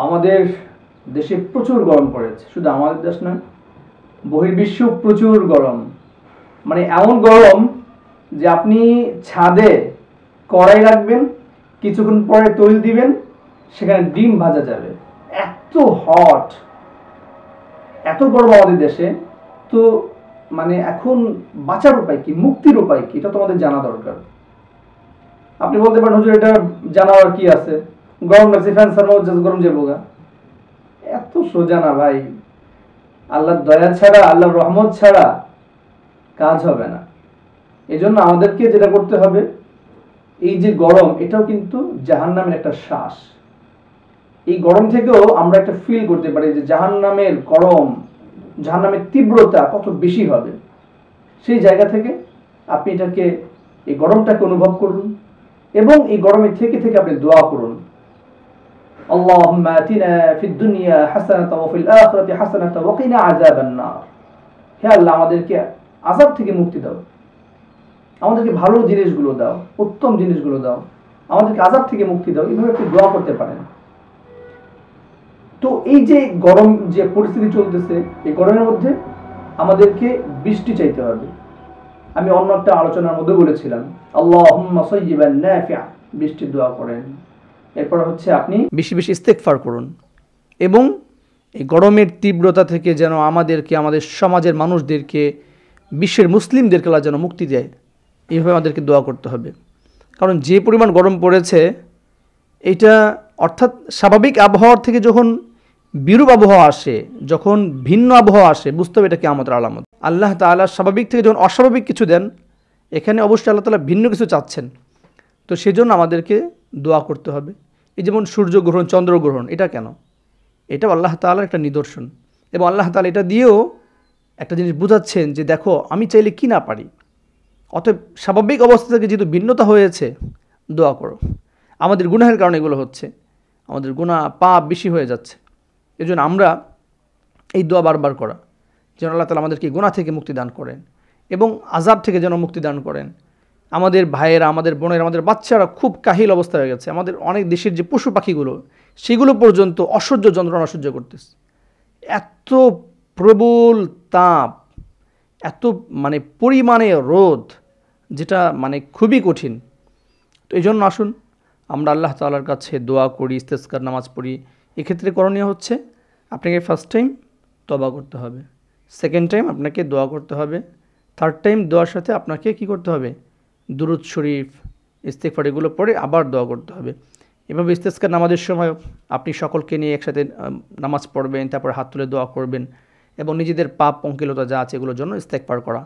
আমাদের দেশে প্রচুর গরম পড়েছে, শুধু আমাদের দেশ নয়, বহির্বিশ্বেও প্রচুর গরম। মানে এমন গরম যে আপনি ছাদে কড়াই রাখবেন, কিছুক্ষণ পরে তৈল দিবেন, সেখানে ডিম ভাজা যাবে। এত হট, এত গরম আমাদের দেশে। তো মানে এখন বাঁচার উপায় কি, মুক্তির উপায় কি, এটা তোমাদের জানা দরকার। আপনি বলতে পারেন হুজুর এটা জানার কি আছে, গরম লাগছে ফ্যান সারানো গরম যাবো গা। এত সোজা না ভাই। আল্লাহর দয়া ছাড়া, আল্লাহর রহমত ছাড়া কাজ হবে না। এই জন্য আমাদেরকে যেটা করতে হবে, এই যে গরম, এটাও কিন্তু জাহান্নামের একটা শ্বাস। এই গরম থেকেও আমরা একটা ফিল করতে পারি যে জাহান্নামের গরম, জাহান্নামের তীব্রতা কত বেশি হবে। সেই জায়গা থেকে আপনি এটাকে, এই গরমটাকে অনুভব করুন এবং এই গরমে থেকে থেকে আপনি দোয়া করুন, আল্লাহুম্মা আতিনা ফিদ দুনিয়া হাসানাতাও ওয়া ফিল আখিরাতি হাসানাতাও ওয়া কিনা আযাবান নার। হে আল্লাহ, আমাদেরকে আযাব থেকে মুক্তি দাও, আমাদেরকে ভালো জিনিসগুলো দাও, উত্তম জিনিসগুলো দাও, আমাদেরকে আযাব থেকে মুক্তি দাও। এইভাবে আপনি দোয়া করতে পারেন। তো এই যে গরম যে পরিস্থিতি চলতেছে, এই গরমের মধ্যে আমাদেরকে বৃষ্টি চাইতে হবে। আমি অন্য একটা আলোচনার মধ্যে বলেছিলাম আল্লাহুম্মা সাইয়্যিবান নাফিআ, বৃষ্টির দোয়া করেন। এরপর হচ্ছে আপনি বেশি বেশি ইস্তেগফার করুন এবং এই গরমের তীব্রতা থেকে যেন আমাদেরকে, আমাদের সমাজের মানুষদেরকে, বিশ্বের মুসলিমদেরকে আল্লাহ যেন মুক্তি দেয়, এইভাবে আমাদেরকে দোয়া করতে হবে। কারণ যে পরিমাণ গরম পড়েছে, এইটা অর্থাৎ স্বাভাবিক আবহাওয়ার থেকে যখন বিরূপ আবহাওয়া আসে, যখন ভিন্ন আবহাওয়া আসে, বুঝতে হবে এটা কিয়ামতের আলামত। আল্লাহ তাআলা স্বাভাবিক থেকে যখন অস্বাভাবিক কিছু দেন, এখানে অবশ্যই আল্লাহ তাআলা ভিন্ন কিছু চাচ্ছেন। তো সেজন্য আমাদেরকে দোয়া করতে হবে। এই যেমন সূর্যগ্রহণ, চন্দ্রগ্রহণ, এটা কেন? এটাও আল্লাহ তাআলার একটা নিদর্শন এবং আল্লাহ তাআলা এটা দিয়েও একটা জিনিস বুঝাচ্ছেন যে দেখো, আমি চাইলে কি না পারি। অতএব স্বাভাবিক অবস্থা থেকে যেহেতু ভিন্নতা হয়েছে, দোয়া করো। আমাদের গুনাহের কারণে এগুলো হচ্ছে, আমাদের গুনাহ পাপ বেশি হয়ে যাচ্ছে। এই জন্য আমরা এই দোয়া বারবার করা, যেন আল্লাহ তাআলা আমাদেরকে গুনাহ থেকে মুক্তি দান করেন এবং আযাব থেকে যেন মুক্তি দান করেন। আমাদের ভাইয়েরা, আমাদের বোনেরা, আমাদের বাচ্চারা খুব কাহিল অবস্থা হয়ে গেছে। আমাদের অনেক দেশের যে পশু পাখিগুলো, সেগুলো পর্যন্ত অসহ্য যন্ত্রণা সহ্য করতেছে। এত প্রবল তাপ, এত মানে পরিমাণে রোদ, যেটা মানে খুবই কঠিন। তো এই জন্য আসুন আমরা আল্লাহ তাআলার কাছে দোয়া করি, ইস্তেসকার নামাজ পড়ি। এক্ষেত্রে করণীয় হচ্ছে আপনাকে ফার্স্ট টাইম তওবা করতে হবে, সেকেন্ড টাইম আপনাকে দোয়া করতে হবে, থার্ড টাইম দোয়ার সাথে আপনাকে কি করতে হবে, দুরূদ শরীফ, ইস্তিগফার এগুলো পড়ে আবার দোয়া করতে হবে। এভাবে ইস্তেসকার নামাজের সময় আপনি সকলকে নিয়ে একসাথে নামাজ পড়বেন, তারপর হাত তুলে দোয়া করবেন এবং নিজেদের পাপ পঙ্কিলতা যা আছে এগুলোর জন্য ইস্তেগফার করা।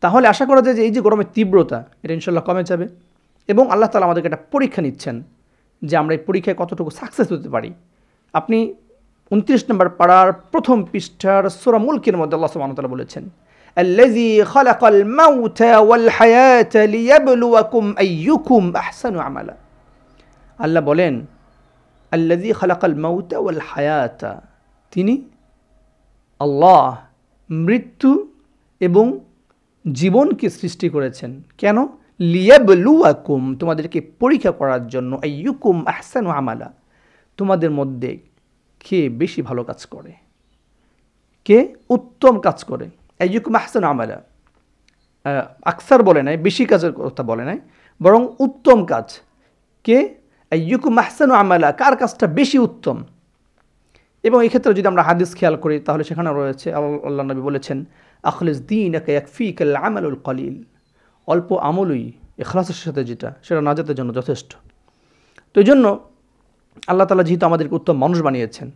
তাহলে আশা করা যায় যে এই যে গরমের তীব্রতা, এটা ইনশাল্লাহ কমে যাবে এবং আল্লাহ তাআলা আমাদেরকে একটা পরীক্ষা নিচ্ছেন যে আমরা এই পরীক্ষায় কতটুকু সাকসেস হতে পারি। আপনি 29 নম্বর পাড়ার প্রথম পৃষ্ঠার সূরা মুলকের মধ্যে আল্লাহ সুবহানাহু ওয়া তাআলা বলেছেন, আল্লাযী খালাকাল মাউতা ওয়াল হায়াতা লিয়াবলুয়াকুম আইয়ুকুম আহসানু আমালা। আল্লাহ বলেন, আল্লাযী খালাকাল মাউতা ওয়াল হায়াতা, তিনি আল্লাহ মৃত্যু এবং জীবনকে সৃষ্টি করেছেন। কেন? লিয়াবলুয়াকুম, তোমাদেরকে পরীক্ষা করার জন্য, আইয়ুকুম আহসানু আমালা, তোমাদের মধ্যে কে বেশি ভালো কাজ করে, কে উত্তম কাজ করে। আইয়ুকুম আহসানু আমালা, আকসার বলে নাই, বেশি কাজের কথা বলে নাই, বরং উত্তম কাজ। কে? আইয়ুকুম আহসানু আমালা, কার কাজটা বেশি উত্তম। এবং এই ক্ষেত্রে যদি আমরা হাদিস খেয়াল করি, তাহলে সেখানে রয়েছে আল্লাহ নবী বলেছেন, আখলিস দীনাকা ইয়াকফিকাল আমালুল কলিল, অল্প আমলই ইখলাসের সাথে যেটা, সেটা নাজাতের জন্য যথেষ্ট। তো এই জন্য আল্লাহ তাআলা যেহেতু আমাদেরকে উত্তম মানুষ বানিয়েছেন,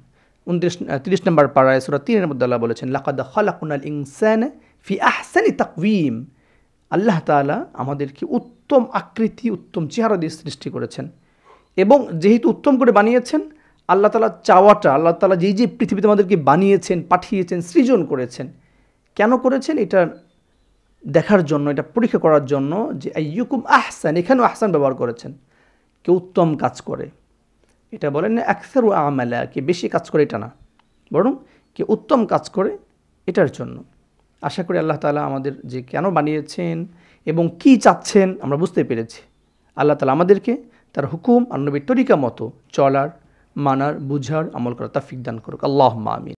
30 নম্বর পারায় সূরা 3 মধ্যে আল্লাহ বলেছেন, লাকাদ খালাকনাল ইনসানা ফি আহসানি তাকওয়িম, আল্লাহ তাআলা আমাদেরকে উত্তম আকৃতি, উত্তম চেহারা দিয়ে সৃষ্টি করেছেন এবং যেহেতু উত্তম করে বানিয়েছেন, আল্লাহ তাআলা চাওয়াটা, আল্লাহ তাআলা যেই যে পৃথিবীতে আমাদেরকে বানিয়েছেন, পাঠিয়েছেন, সৃজন করেছেন, কেন করেছেন? এটা দেখার জন্য, এটা পরীক্ষা করার জন্য যে আইয়ুকুম আহসান, এখানেও আহসান ব্যবহার করেছেন, কে উত্তম কাজ করে। এটা বলেন না আকসারু আমালা, কে বেশি কাজ করে, এটা না, বরং কে উত্তম কাজ করে, এটার জন্য। আশা করি আল্লাহ তাআলা আমাদের যে কেন বানিয়েছেন এবং কি চাচ্ছেন আমরা বুঝতে পেরেছি। আল্লাহ তাআলা আমাদেরকে তার হুকুম আর নবীর তরিকা মতো চলার, মানার, বুঝার, আমল করার তৌফিক দান করুক। আল্লাহুম্মা আমিন।